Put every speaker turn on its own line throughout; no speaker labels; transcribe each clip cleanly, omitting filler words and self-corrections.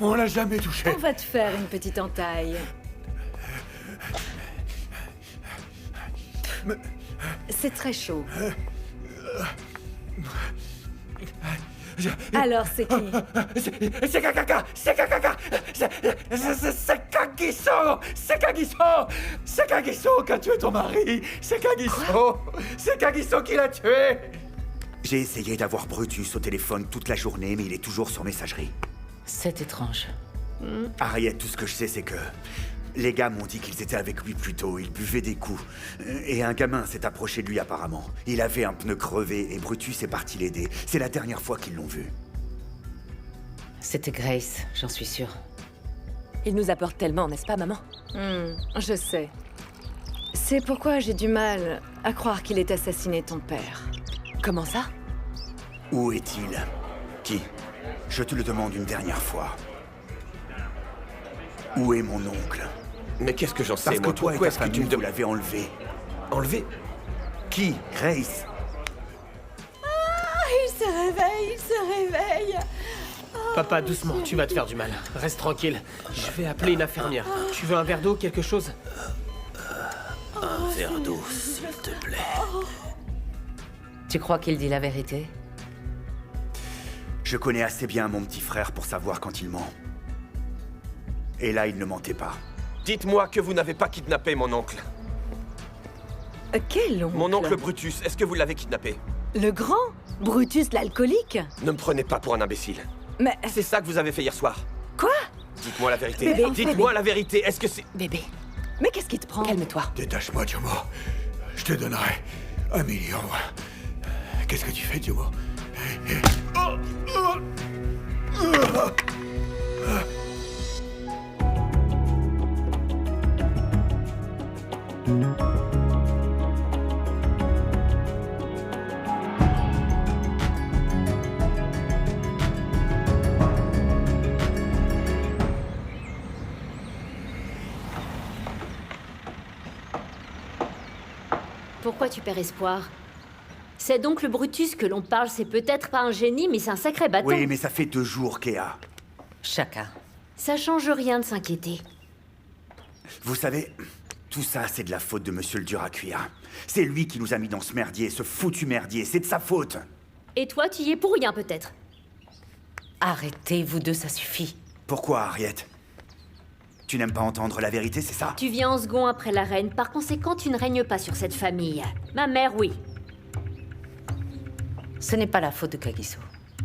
On l'a jamais touché.
On va te faire une petite entaille. C'est très chaud. Alors, c'est qui?
C'est Kakaka! C'est Kakaka! C'est Kagiso! C'est Kagiso! C'est Kagiso qui a tué ton mari! C'est Kagiso! C'est Kagiso qui l'a tué! J'ai essayé d'avoir Brutus au téléphone toute la journée, mais il est toujours sur messagerie.
C'est étrange.
Harriet, tout ce que je sais, c'est que... Les gars m'ont dit qu'ils étaient avec lui plus tôt, ils buvaient des coups. Et un gamin s'est approché de lui apparemment. Il avait un pneu crevé et Brutus est parti l'aider. C'est la dernière fois qu'ils l'ont vu.
C'était Grace, j'en suis sûre.
Il nous apporte tellement, n'est-ce pas, maman?
Je sais. C'est pourquoi j'ai du mal à croire qu'il ait assassiné ton père.
Comment ça?
Où est-il? Qui? Je te le demande une dernière fois. Où est mon oncle?
Mais qu'est-ce que j'en sais,
Parce que
moi?
toi et
Pourquoi
ta
est-ce que tu
famille,
me
vous
demandes...
l'avez enlevé.
Enlevé?
Qui? Grace?
Il se réveille.
Papa, doucement, tu vas te faire du mal. Reste tranquille. Je vais appeler une infirmière. Tu veux un verre d'eau, quelque chose?
Un verre d'eau, s'il te plaît.
Tu crois qu'il dit la vérité?
Je connais assez bien mon petit frère pour savoir quand il ment. Et là, il ne mentait pas.
Dites-moi que vous n'avez pas kidnappé mon oncle.
Quel oncle?
Mon oncle Brutus, est-ce que vous l'avez kidnappé?
Le grand? Brutus l'alcoolique?
Ne me prenez pas pour un imbécile.
Mais...
C'est ça que vous avez fait hier soir.
Quoi?
Dites-moi la vérité.
Bébé,
Dites-moi la vérité. Est-ce que c'est...
Bébé,
Mais qu'est-ce qui te prend?
calme-toi.
Détache-moi, Diomo. Je te donnerai 1 million. Qu'est-ce que tu fais, Diomo?
Pourquoi tu perds espoir? C'est donc le Brutus que l'on parle, c'est peut-être pas un génie, mais c'est un sacré bâton.
Oui, mais ça fait 2 jours, Kéa.
Chacun.
Ça change rien de s'inquiéter.
Vous savez, tout ça, c'est de la faute de Monsieur le dur à cuire. C'est lui qui nous a mis dans ce merdier, ce foutu merdier. C'est de sa faute.
Et toi, tu y es pour rien, peut-être?
Arrêtez, vous deux, ça suffit.
Pourquoi, Harriet? Tu n'aimes pas entendre la vérité, c'est ça?
Tu viens en second après la reine, par conséquent, tu ne règnes pas sur cette famille. Ma mère, oui.
Ce n'est pas la faute de Kagiso.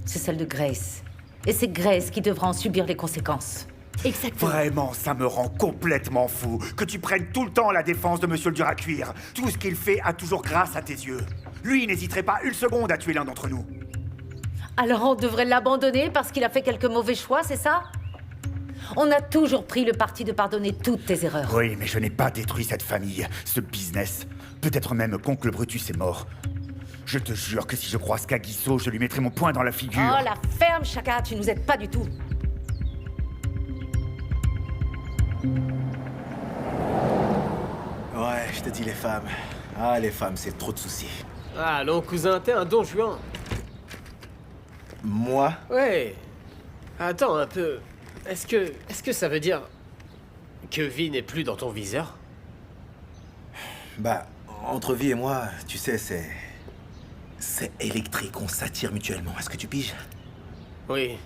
C'est celle de Grace. Et c'est Grace qui devra en subir les conséquences.
Exactement.
Vraiment, ça me rend complètement fou que tu prennes tout le temps la défense de Monsieur le dur à cuire. Tout ce qu'il fait a toujours grâce à tes yeux. Lui, il n'hésiterait pas une seconde à tuer l'un d'entre nous.
Alors on devrait l'abandonner parce qu'il a fait quelques mauvais choix, c'est ça? On a toujours pris le parti de pardonner toutes tes erreurs.
Oui, mais je n'ai pas détruit cette famille, ce business. Peut-être même qu'oncle Brutus est mort. Je te jure que si je croise Kagiso, je lui mettrai mon poing dans la figure.
Oh, la ferme, Chaka, tu nous aides pas du tout.
Ouais, je te dis les femmes. Ah, les femmes, c'est trop de soucis.
Ah, allons, cousin, t'es un don Juan.
Moi?
Ouais. Attends un peu. Est-ce que ça veut dire que vie n'est plus dans ton viseur?
Bah, entre vie et moi, tu sais, c'est électrique, on s'attire mutuellement. Est-ce que tu piges?
Oui.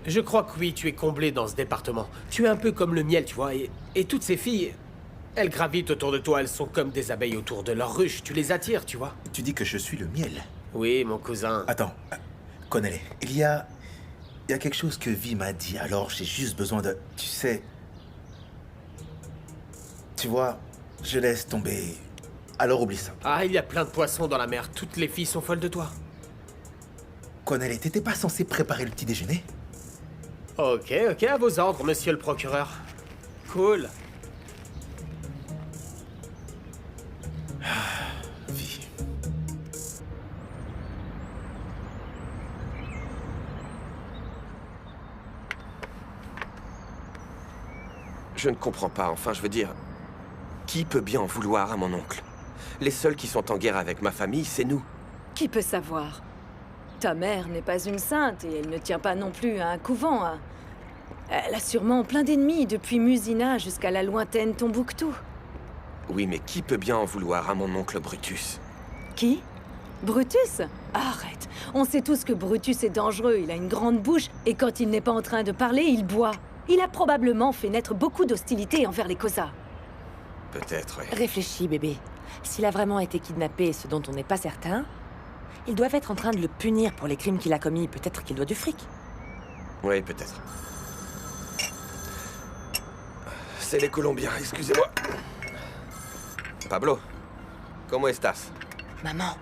Je crois que oui, tu es comblé dans ce département. Tu es un peu comme le miel, tu vois, et toutes ces filles, elles gravitent autour de toi, elles sont comme des abeilles autour de leur ruche. Tu les attires, tu vois.
Tu dis que je suis le miel.
Oui, mon cousin.
Attends, connais-les. Il y a quelque chose que Vi m'a dit, alors j'ai juste besoin de... Tu sais... Tu vois, je laisse tomber. Alors oublie ça.
Ah, il y a plein de poissons dans la mer. Toutes les filles sont folles de toi.
Connais-les, t'étais pas censé préparer le petit déjeuner?
Ok, à vos ordres, monsieur le procureur. Cool.
Vi.
Je ne comprends pas, enfin, je veux dire... Qui peut bien en vouloir à mon oncle? Les seuls qui sont en guerre avec ma famille, c'est nous.
Qui peut savoir? Ta mère n'est pas une sainte et elle ne tient pas non plus à un couvent, hein. Elle a sûrement plein d'ennemis, depuis Musina jusqu'à la lointaine Tombouctou.
Oui, mais qui peut bien en vouloir à mon oncle Brutus?
Qui? Brutus? Arrête. On sait tous que Brutus est dangereux, il a une grande bouche, et quand il n'est pas en train de parler, il boit. Il a probablement fait naître beaucoup d'hostilité envers les Kosa.
Peut-être, oui.
Réfléchis, bébé. S'il a vraiment été kidnappé, ce dont on n'est pas certain, ils doivent être en train de le punir pour les crimes qu'il a commis. Peut-être qu'il doit du fric.
Oui, peut-être. C'est les Colombiens, excusez-moi. Pablo, comment estás?
Maman,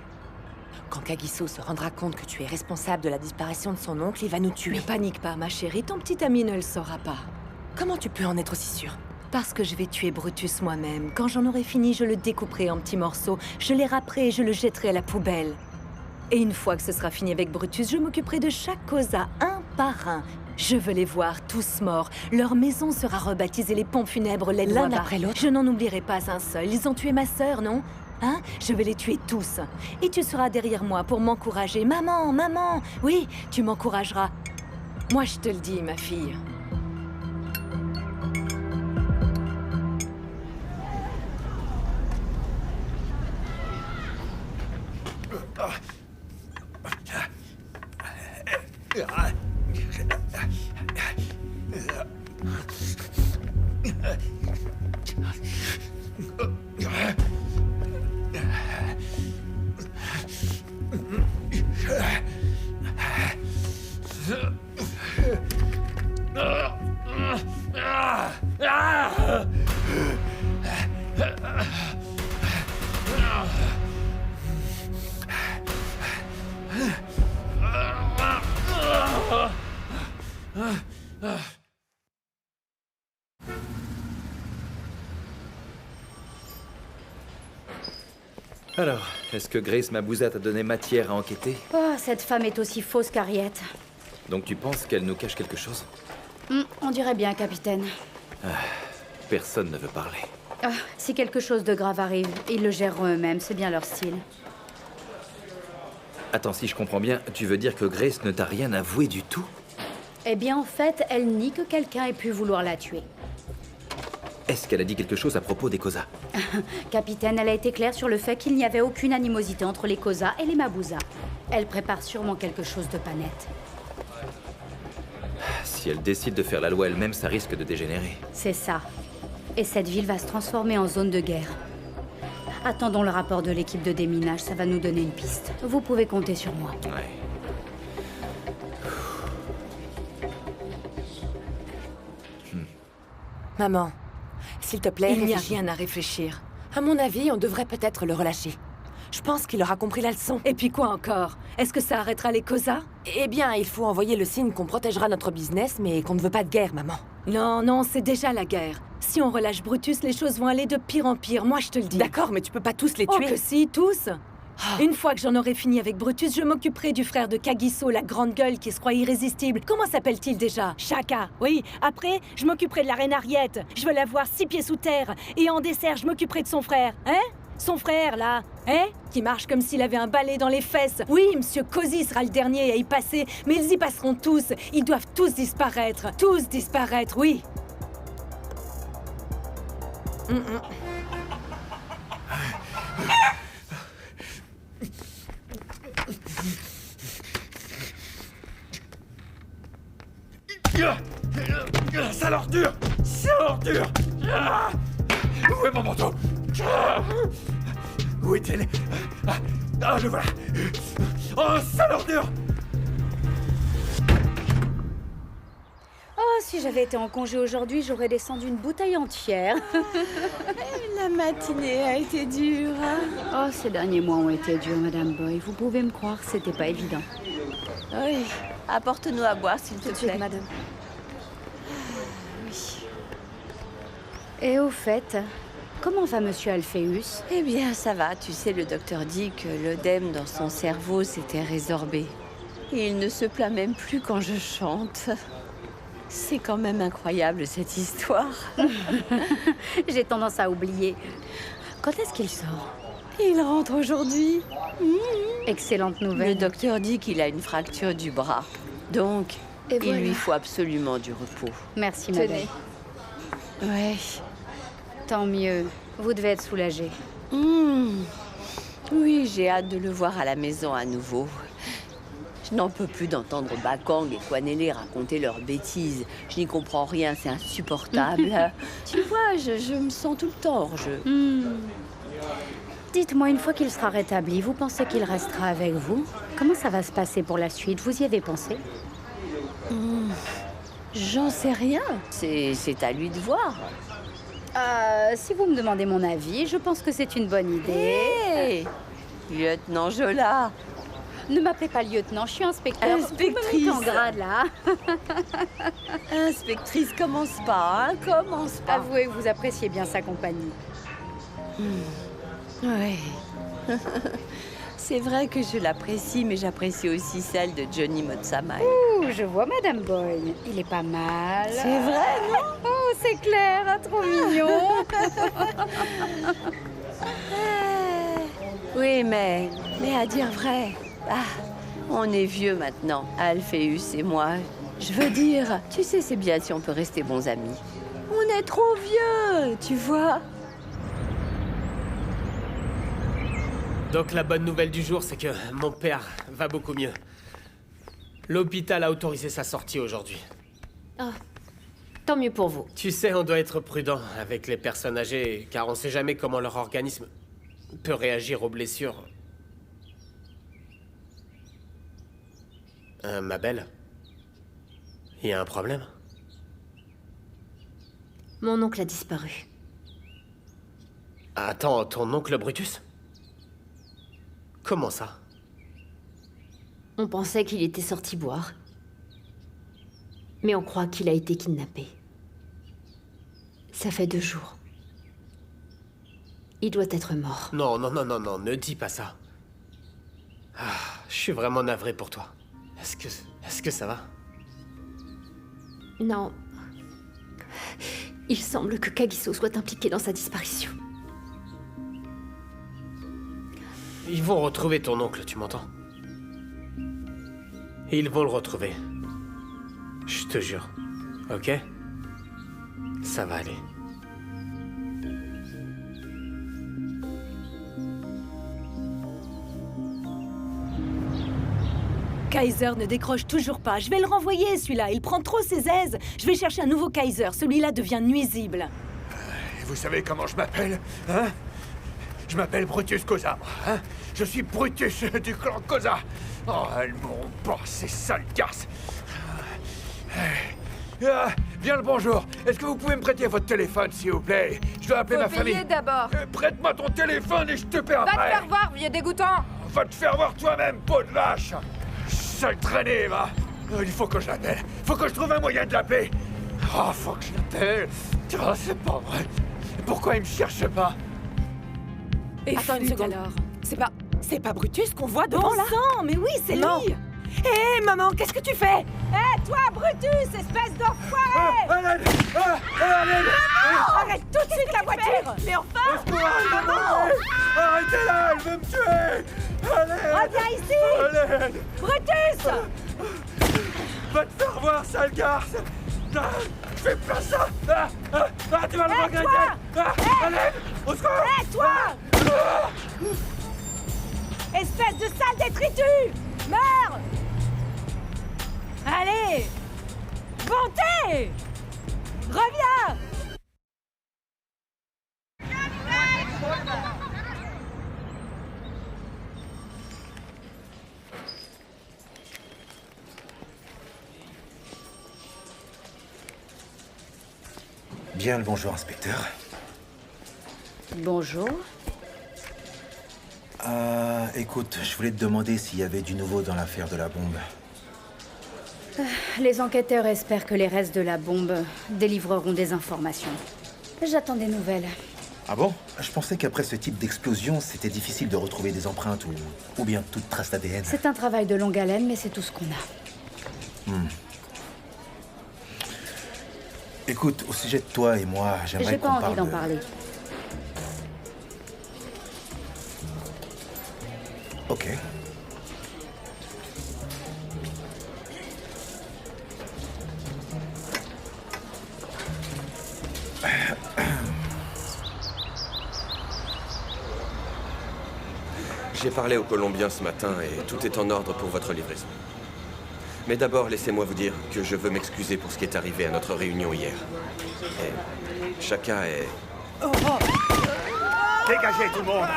quand Kagiso se rendra compte que tu es responsable de la disparition de son oncle, il va nous tuer.
Ne panique pas, ma chérie, ton petit ami ne le saura pas.
Comment tu peux en être aussi sûre?
Parce que je vais tuer Brutus moi-même. Quand j'en aurai fini, je le découperai en petits morceaux, je les râperai et je le jetterai à la poubelle. Et une fois que ce sera fini avec Brutus, je m'occuperai de chaque Kosa, un par un. Je veux les voir tous morts. Leur maison sera rebaptisée, les pompes funèbres l'aide
L'un après l'autre.
Je n'en oublierai pas un seul. Ils ont tué ma sœur, non? Hein? Je vais les tuer tous. Et tu seras derrière moi pour m'encourager. Maman, maman! Oui, tu m'encourageras. Moi, je te le dis, ma fille.
Alors, est-ce que Grace Mabouza t'a donné matière à enquêter?
Oh, cette femme est aussi fausse qu'Ariette.
Donc tu penses qu'elle nous cache quelque chose?
On dirait bien, capitaine.
Personne ne veut parler.
Ah, si quelque chose de grave arrive, ils le géreront eux-mêmes, c'est bien leur style.
Attends, si je comprends bien, tu veux dire que Grace ne t'a rien avoué du tout?
Eh bien, en fait, elle nie que quelqu'un ait pu vouloir la tuer.
Est-ce qu'elle a dit quelque chose à propos des Kosa?
Capitaine, elle a été claire sur le fait qu'il n'y avait aucune animosité entre les Kosa et les Mabouza. Elle prépare sûrement quelque chose de pas net.
Si elle décide de faire la loi elle-même, ça risque de dégénérer.
C'est ça. Et cette ville va se transformer en zone de guerre. Attendons le rapport de l'équipe de déminage, ça va nous donner une piste. Vous pouvez compter sur moi.
Ouais.
Maman, s'il te plaît,
Il n'y a
réfléchis.
rien à réfléchir.
À mon avis, on devrait peut-être le relâcher. Je pense qu'il aura compris la leçon.
Et puis quoi encore? Est-ce que ça arrêtera les Kosa?
Eh bien, il faut envoyer le signe qu'on protégera notre business, mais qu'on ne veut pas de guerre, maman.
Non, non, c'est déjà la guerre. Si on relâche Brutus, les choses vont aller de pire en pire, moi je te le dis.
D'accord, mais tu peux pas tous les
Oh
tuer.
que si, tous. Une fois que j'en aurai fini avec Brutus, je m'occuperai du frère de Kagiso, la grande gueule qui se croit irrésistible. Comment s'appelle-t-il déjà?
Chaka, oui. Après, je m'occuperai de la reine Ariette. Je veux la voir 6 pieds sous terre. Et en dessert, je m'occuperai de son frère. Hein? Son frère, là. Hein?
Qui marche comme s'il avait un balai dans les fesses. Oui, Monsieur Cozy sera le dernier à y passer, mais ils y passeront tous. Ils doivent tous disparaître. Tous disparaître, oui.
Sale ordure! Sale ordure! Où est mon manteau? Où est-elle? Le voilà! Oh, sale ordure!
Oh, si j'avais été en congé aujourd'hui, j'aurais descendu une bouteille entière.
La matinée a été dure.
Oh, ces derniers mois ont été durs, Madame Boy. Vous pouvez me croire, c'était pas évident.
Oui. Apporte-nous à boire, s'il te plaît.
Madame. Et au fait, comment va Monsieur Alpheus?
Eh bien, ça va. Tu sais, le docteur dit que l'œdème dans son cerveau s'était résorbé. Et il ne se plaint même plus quand je chante. C'est quand même incroyable, cette histoire.
J'ai tendance à oublier. Quand est-ce qu'il sort?
Il rentre aujourd'hui.
Excellente nouvelle.
Le docteur dit qu'il a une fracture du bras. Donc, Et
Il
voilà.
lui
faut absolument du repos.
Merci, ma belle.
Tenez. Ouais.
Tant mieux. Vous devez être soulagée.
Oui, j'ai hâte de le voir à la maison à nouveau. Je n'en peux plus d'entendre Bakang et Kwanele raconter leurs bêtises. Je n'y comprends rien, c'est insupportable. Tu vois, je me sens tout le temps hors jeu.
Dites-moi, une fois qu'il sera rétabli, vous pensez qu'il restera avec vous? Comment ça va se passer pour la suite? Vous y avez pensé?
J'en sais rien. C'est à lui de voir.
Si vous me demandez mon avis, je pense que c'est une bonne idée.
Hé Lieutenant Jola.
Ne m'appelez pas lieutenant, je suis inspecteur.
Inspectrice.
Vous me mettez en grade, là.
Inspectrice, commence pas, hein, commence pas.
Avouez que vous appréciez bien sa compagnie.
Ouais. C'est vrai que je l'apprécie, mais j'apprécie aussi celle de Johnny Motsamai.
Ouh, je vois Madame Boyne. Il est pas mal.
C'est vrai, non?
Oh, c'est clair, hein, trop mignon.
Oui, mais à dire vrai, on est vieux maintenant, Alpheus et moi. Je veux dire, tu sais, c'est bien si on peut rester bons amis. On est trop vieux, tu vois.
Donc la bonne nouvelle du jour, c'est que mon père va beaucoup mieux. L'hôpital a autorisé sa sortie aujourd'hui.
Oh, tant mieux pour vous.
Tu sais, on doit être prudent avec les personnes âgées, car on sait jamais comment leur organisme peut réagir aux blessures. Ma belle, il y a un problème?
Mon oncle a disparu.
Attends, ton oncle Brutus? Comment ça?
On pensait qu'il était sorti boire. Mais on croit qu'il a été kidnappé. Ça fait 2 jours. Il doit être mort.
Non, non, non, non, non, ne dis pas ça. Je suis vraiment navré pour toi. Est-ce que ça va?
Non. Il semble que Kagiso soit impliqué dans sa disparition.
Ils vont retrouver ton oncle, tu m'entends? Ils vont le retrouver. Je te jure. Ok? Ça va aller.
Kaiser ne décroche toujours pas. Je vais le renvoyer, celui-là. Il prend trop ses aises. Je vais chercher un nouveau Kaiser. Celui-là devient nuisible.
Et vous savez comment je m'appelle, hein? Je m'appelle Brutus Koza, moi, hein? Je suis Brutus du clan Koza. Oh, elles m'ont pas, ces sales garces. Bien le bonjour. Est-ce que vous pouvez me prêter votre téléphone, s'il vous plaît? Je dois appeler ma famille.
d'abord.
Prête-moi ton téléphone et je te paie après.
Va te faire voir, vieux dégoûtant.
Va te faire voir toi-même, peau de vache. Sale traînée, va. Il faut que je l'appelle. Faut que je trouve un moyen de l'appeler. Oh, faut que je l'appelle. Oh, c'est pas vrai. Pourquoi il me cherche pas?
Et attends une seconde.
Alors.
C'est pas Brutus qu'on voit devant là?
sang, mais oui, c'est
Non.
lui.
Hé, maman, qu'est-ce que tu fais?
Hé, toi, Brutus, espèce d'enfoiré!
Arrête tout de suite la voiture! Mais enfin!
Maman! Arrêtez-la, elle veut me tuer! Allez!
Reviens ici!
Allez!
Brutus!
Va te faire voir, sale garce! Fais pas ça! Tu vas le regretter! Allez! Au secours!
Hé, toi! Espèce de sale détritus! Meurs! Allez! Bonté! Reviens!
Bien le bonjour, inspecteur.
Bonjour.
Écoute, je voulais te demander s'il y avait du nouveau dans l'affaire de la bombe.
Les enquêteurs espèrent que les restes de la bombe délivreront des informations. J'attends des nouvelles.
Ah bon? Je pensais qu'après ce type d'explosion, c'était difficile de retrouver des empreintes ou bien toute trace d'ADN.
C'est un travail de longue haleine, mais c'est tout ce qu'on a.
Écoute, au sujet de toi et moi, j'aimerais
J'ai
qu'on
pas envie
parle
d'en
de...
parler.
Ok.
J'ai parlé aux Colombiens ce matin et tout est en ordre pour votre livraison. Mais d'abord, laissez-moi vous dire que je veux m'excuser pour ce qui est arrivé à notre réunion hier. Et Shaka est...
Dégagez tout le monde!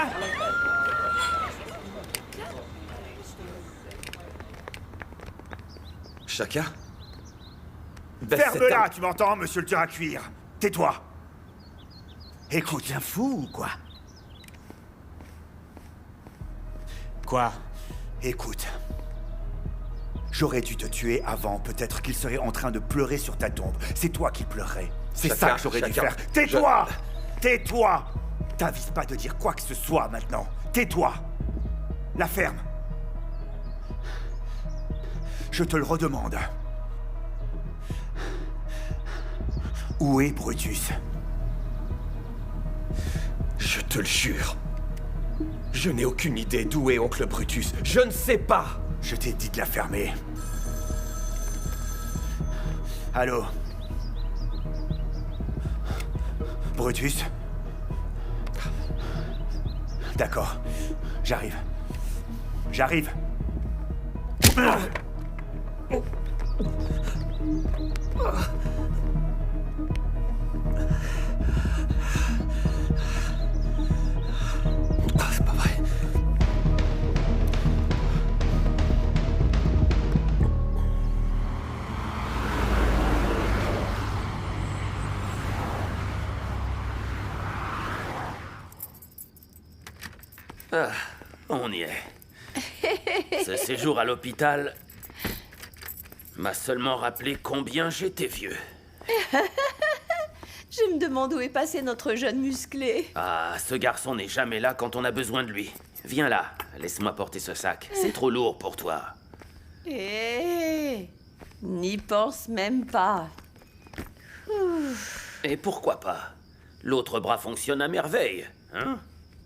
Shaka?
Ferme-la, tu m'entends, monsieur le dur à cuire? Tais-toi! Écoute.
T'es un fou ou quoi?
Quoi? Écoute. J'aurais dû te tuer avant. Peut-être qu'il serait en train de pleurer sur ta tombe. C'est toi qui pleurerais. C'est ça que j'aurais dû faire. Tais-toi! Tais-toi! T'avises pas de dire quoi que ce soit maintenant. Tais-toi! La ferme. Je te le redemande. Où est Brutus?
Je te le jure. Je n'ai aucune idée d'où est oncle Brutus. Je ne sais pas.
Je t'ai dit de la fermer. Allô? Brutus? D'accord. J'arrive. J'arrive.
C'est pas vrai.
Ah, on y est. Ce séjour à l'hôpital m'a seulement rappelé combien j'étais vieux.
Je me demande où est passé notre jeune musclé.
Ah, ce garçon n'est jamais là quand on a besoin de lui. Viens là, laisse-moi porter ce sac. C'est trop lourd pour toi.
N'y pense même pas.
Et pourquoi pas? L'autre bras fonctionne à merveille, hein?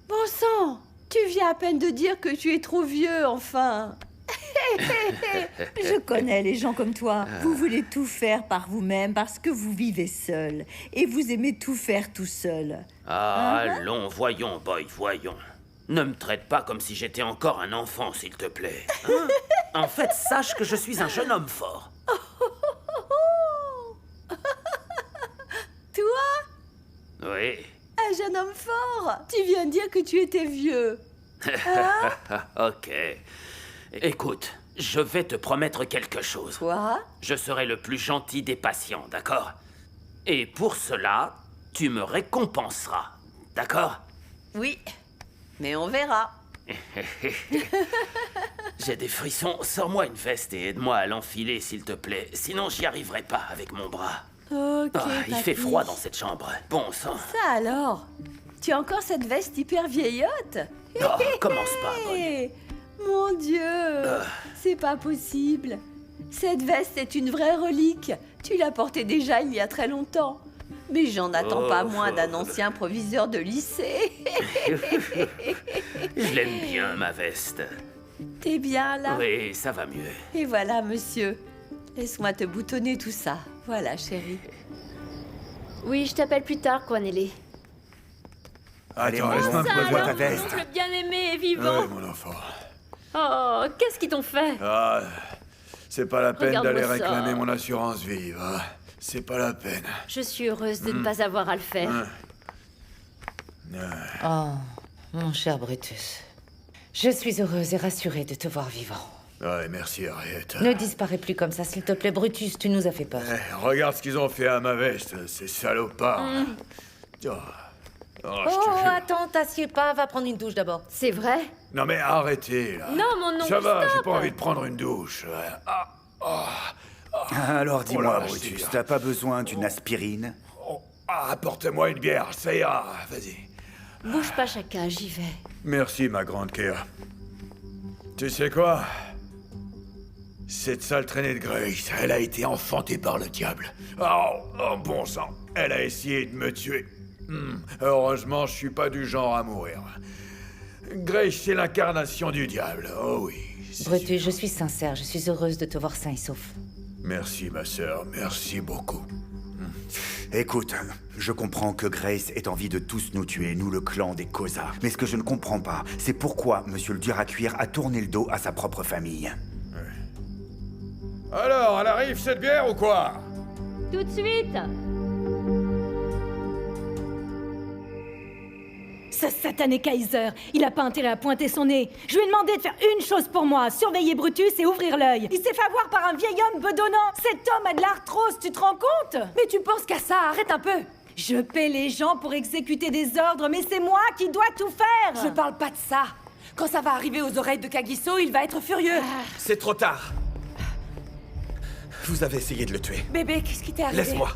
Bon sang, tu viens à peine de dire que tu es trop vieux, enfin.
Je connais les gens comme toi. Vous voulez tout faire par vous-même parce que vous vivez seul. Et vous aimez tout faire tout seul.
Ah, allons, voyons, boy, voyons. Ne me traite pas comme si j'étais encore un enfant, s'il te plaît. Hein? En fait, sache que je suis un jeune homme fort.
Toi?
Oui.
Un jeune homme fort? Tu viens de dire que tu étais vieux.
Ok. Écoute, je vais te promettre quelque chose.
Quoi?
Je serai le plus gentil des patients, d'accord? Et pour cela, tu me récompenseras, d'accord?
Oui, mais on verra.
J'ai des frissons. Sors-moi une veste et aide-moi à l'enfiler, s'il te plaît. Sinon, j'y arriverai pas avec mon bras.
Ok,
il fait froid dans cette chambre. Bon sang.
Ça alors? Tu as encore cette veste hyper vieillotte?
Oh, commence pas, boy.
Mon Dieu, c'est pas possible. Cette veste est une vraie relique. Tu l'as portée déjà il y a très longtemps. Mais j'en attends pas moins d'un ancien proviseur de lycée.
Je l'aime bien, ma veste.
T'es bien là?
Oui, ça va mieux.
Et voilà, monsieur. Laisse-moi te boutonner tout ça. Voilà, chérie.
Oui, je t'appelle plus tard, Cornélie.
Attends, laisse-moi prendre ta veste.
Le bien-aimé est vivant.
Ouais, mon enfant.
Oh, qu'est-ce qu'ils t'ont fait?
Ah, c'est pas la peine
Regarde-moi
d'aller
ça.
réclamer mon assurance vive. Hein. C'est pas la peine.
Je suis heureuse de ne pas avoir à le faire.
Oh, mon cher Brutus. Je suis heureuse et rassurée de te voir vivant.
Ouais, merci, Harriet.
Ne disparais plus comme ça, s'il te plaît, Brutus, tu nous as fait peur.
Regarde ce qu'ils ont fait à ma veste, ces salopards. Oh, je te
Oh,
jure.
attends, t'assieds pas, va prendre une douche d'abord.
C'est vrai?
Non mais arrêtez, là.
Non, mon oncle,
Ça va, j'ai
stop.
pas envie de prendre une douche.
Alors dis-moi,
Oh là,
Brutus,
c'est
t'as pas besoin d'une aspirine?
Apporte-moi une bière, ça ira. Vas-y.
Bouge pas, Chaka, j'y vais.
Merci, ma grande Kéa. Tu sais quoi? Cette sale traînée de Grace, elle a été enfantée par le diable. Oh, bon sang, elle a essayé de me tuer. Heureusement, je suis pas du genre à mourir. Grace, c'est l'incarnation du diable, oh oui.
Brutus, je suis sincère, je suis heureuse de te voir sain et sauf.
Merci, ma sœur, merci beaucoup.
Écoute, je comprends que Grace ait envie de tous nous tuer, nous le clan des Koza. Mais ce que je ne comprends pas, c'est pourquoi Monsieur le dur à cuire a tourné le dos à sa propre famille.
Alors, elle arrive cette bière ou quoi?
Tout de suite.
Ce satané Kaiser, il a pas intérêt à pointer son nez. Je lui ai demandé de faire une chose pour moi, surveiller Brutus et ouvrir l'œil. Il s'est fait avoir par un vieil homme bedonnant. Cet homme a de l'arthrose, tu te rends compte?
Mais tu penses qu'à ça, arrête un peu.
Je paie les gens pour exécuter des ordres, mais c'est moi qui dois tout faire.
Je parle pas de ça. Quand ça va arriver aux oreilles de Kagiso, il va être furieux.
C'est trop tard. Vous avez essayé de le tuer.
Bébé, qu'est-ce qui t'est arrivé?
Laisse-moi.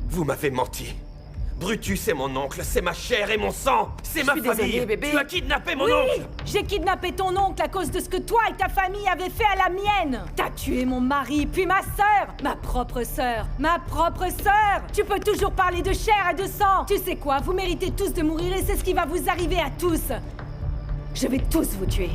Vous m'avez menti. Brutus est mon oncle, c'est ma chair et mon sang, c'est ma famille.
Désolée, bébé.
Tu as kidnappé mon
Oui,
oncle.
j'ai kidnappé ton oncle à cause de ce que toi et ta famille avez fait à la mienne. T'as tué mon mari, puis ma sœur, ma propre sœur. Tu peux toujours parler de chair et de sang. Tu sais quoi, vous méritez tous de mourir et c'est ce qui va vous arriver à tous. Je vais tous vous tuer.